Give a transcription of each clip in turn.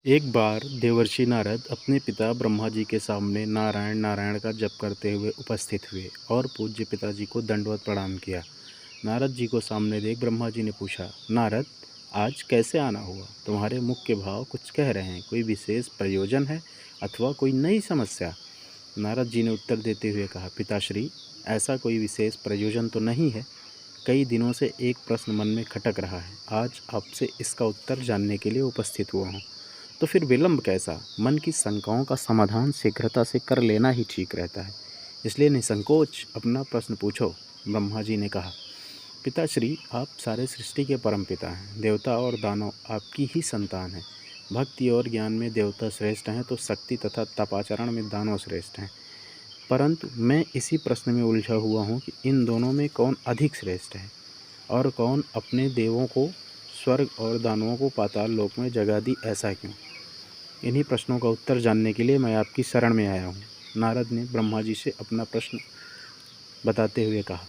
एक बार देवर्षि नारद अपने पिता ब्रह्मा जी के सामने नारायण नारायण का जप करते हुए उपस्थित हुए और पूज्य पिताजी को दंडवत प्रणाम किया। नारद जी को सामने देख ब्रह्मा जी ने पूछा, नारद, आज कैसे आना हुआ? तुम्हारे मुख के भाव कुछ कह रहे हैं। कोई विशेष प्रयोजन है अथवा कोई नई समस्या? नारद जी ने उत्तर देते हुए कहा, पिताश्री, ऐसा कोई विशेष प्रयोजन तो नहीं है। कई दिनों से एक प्रश्न मन में खटक रहा है। आज आपसे इसका उत्तर जानने के लिए उपस्थित हुआ हूँ। तो फिर विलंब कैसा? मन की शंकाओं का समाधान शीघ्रता से कर लेना ही ठीक रहता है। इसलिए निसंकोच अपना प्रश्न पूछो। ब्रह्मा जी ने कहा, पिताश्री, आप सारे सृष्टि के परम पिता हैं। देवता और दानव आपकी ही संतान हैं। भक्ति और ज्ञान में देवता श्रेष्ठ हैं तो शक्ति तथा तपाचरण में दानव श्रेष्ठ हैं। परंतु मैं इसी प्रश्न में उलझा हुआ हूँ कि इन दोनों में कौन अधिक श्रेष्ठ है और कौन अपने देवों को स्वर्ग और दानवों को पाताल लोक में जगा दी, ऐसा क्यों? इन्हीं प्रश्नों का उत्तर जानने के लिए मैं आपकी शरण में आया हूँ। नारद ने ब्रह्मा जी से अपना प्रश्न बताते हुए कहा।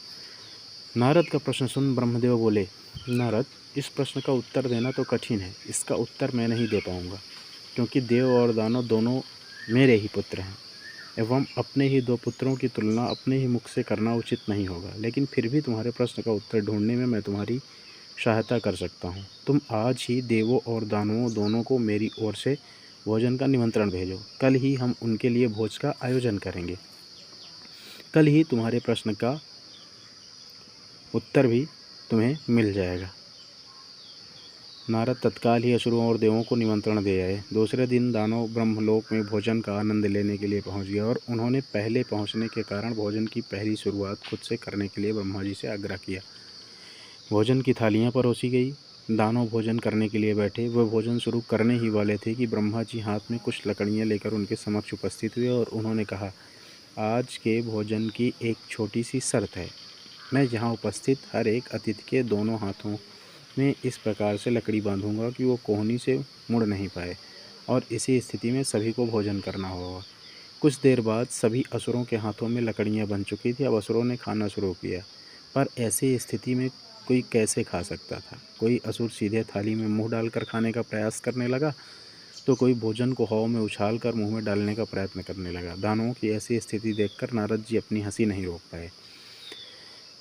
नारद का प्रश्न सुन ब्रह्मदेव बोले, नारद, इस प्रश्न का उत्तर देना तो कठिन है। इसका उत्तर मैं नहीं दे पाऊँगा, क्योंकि देव और दानव दोनों मेरे ही पुत्र हैं एवं अपने ही दो पुत्रों की तुलना अपने ही मुख से करना उचित नहीं होगा। लेकिन फिर भी तुम्हारे प्रश्न का उत्तर ढूंढने में मैं तुम्हारी सहायता कर सकता हूँ। तुम आज ही देवों और दानवों दोनों को मेरी ओर से भोजन का निमंत्रण भेजो। कल ही हम उनके लिए भोज का आयोजन करेंगे। कल ही तुम्हारे प्रश्न का उत्तर भी तुम्हें मिल जाएगा। नारद तत्काल ही असुरों और देवों को निमंत्रण दे आए। दूसरे दिन दानव ब्रह्मलोक में भोजन का आनंद लेने के लिए पहुंच गए और उन्होंने पहले पहुंचने के कारण भोजन की पहली शुरुआत खुद से करने के लिए ब्रह्मा जी से आग्रह किया। भोजन की थालियां परोसी गई। दानव भोजन करने के लिए बैठे। वह भोजन शुरू करने ही वाले थे कि ब्रह्मा जी हाथ में कुछ लकड़ियां लेकर उनके समक्ष उपस्थित हुए और उन्होंने कहा, आज के भोजन की एक छोटी सी शर्त है। मैं यहाँ उपस्थित हर एक अतिथि के दोनों हाथों में इस प्रकार से लकड़ी बांधूंगा कि वो कोहनी से मुड़ नहीं पाए और इसी स्थिति में सभी को भोजन करना होगा। कुछ देर बाद सभी असुरों के हाथों में लकड़ियाँ बन चुकी थी। अब असुरों ने खाना शुरू किया, पर ऐसी स्थिति में कोई कैसे खा सकता था? कोई असुर सीधे थाली में मुंह डालकर खाने का प्रयास करने लगा, तो कोई भोजन को हवा में उछाल कर मुंह में डालने का प्रयत्न करने लगा। दानवों की ऐसी स्थिति देखकर नारद जी अपनी हंसी नहीं रोक पाए।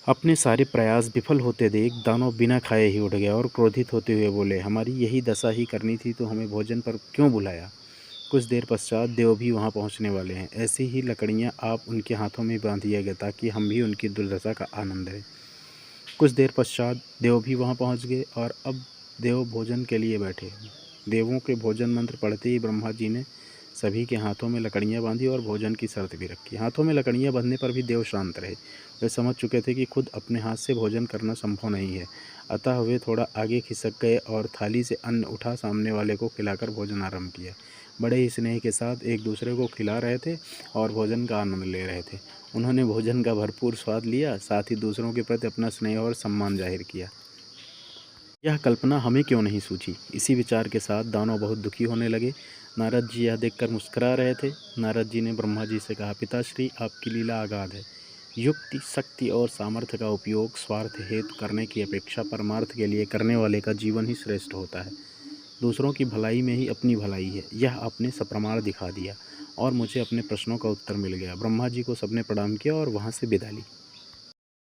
अपने सारे प्रयास विफल होते देख दानव बिना खाए ही उठ गया और क्रोधित होते हुए बोले, हमारी यही दशा ही करनी थी तो हमें भोजन पर क्यों बुलाया? कुछ देर पश्चात देव भी वहाँ पहुँचने वाले हैं। ऐसी ही लकड़ियाँ आप उनके हाथों में बांध दिया गया ताकि हम भी उनकी दुर्दशा का आनंद लें। कुछ देर पश्चात देव भी वहाँ पहुँच गए और अब देव भोजन के लिए बैठे। देवों के भोजन मंत्र पढ़ते ही ब्रह्मा जी ने सभी के हाथों में लकड़ियाँ बांधी और भोजन की शर्त भी रखी। हाथों में लकड़ियाँ बांधने पर भी देव शांत रहे। वे समझ चुके थे कि खुद अपने हाथ से भोजन करना संभव नहीं है। अतः वे थोड़ा आगे खिसक गए और थाली से अन्न उठा सामने वाले को खिलाकर भोजन आरंभ किया। बड़े ही स्नेह के साथ एक दूसरे को खिला रहे थे और भोजन का आनंद ले रहे थे। उन्होंने भोजन का भरपूर स्वाद लिया, साथ ही दूसरों के प्रति अपना स्नेह और सम्मान जाहिर किया। यह कल्पना हमें क्यों नहीं सूझी? इसी विचार के साथ दानव बहुत दुखी होने लगे। नारद जी यह देखकर मुस्कुरा रहे थे। नारद जी ने ब्रह्मा जी से कहा, पिताश्री, आपकी लीला अगाध है। युक्ति, शक्ति और सामर्थ्य का उपयोग स्वार्थ हेतु करने की अपेक्षा परमार्थ के लिए करने वाले का जीवन ही श्रेष्ठ होता है। दूसरों की भलाई में ही अपनी भलाई है, यह आपने सप्रमाण दिखा दिया और मुझे अपने प्रश्नों का उत्तर मिल गया। ब्रह्मा जी को सबने प्रणाम किया और वहाँ से विदा ली।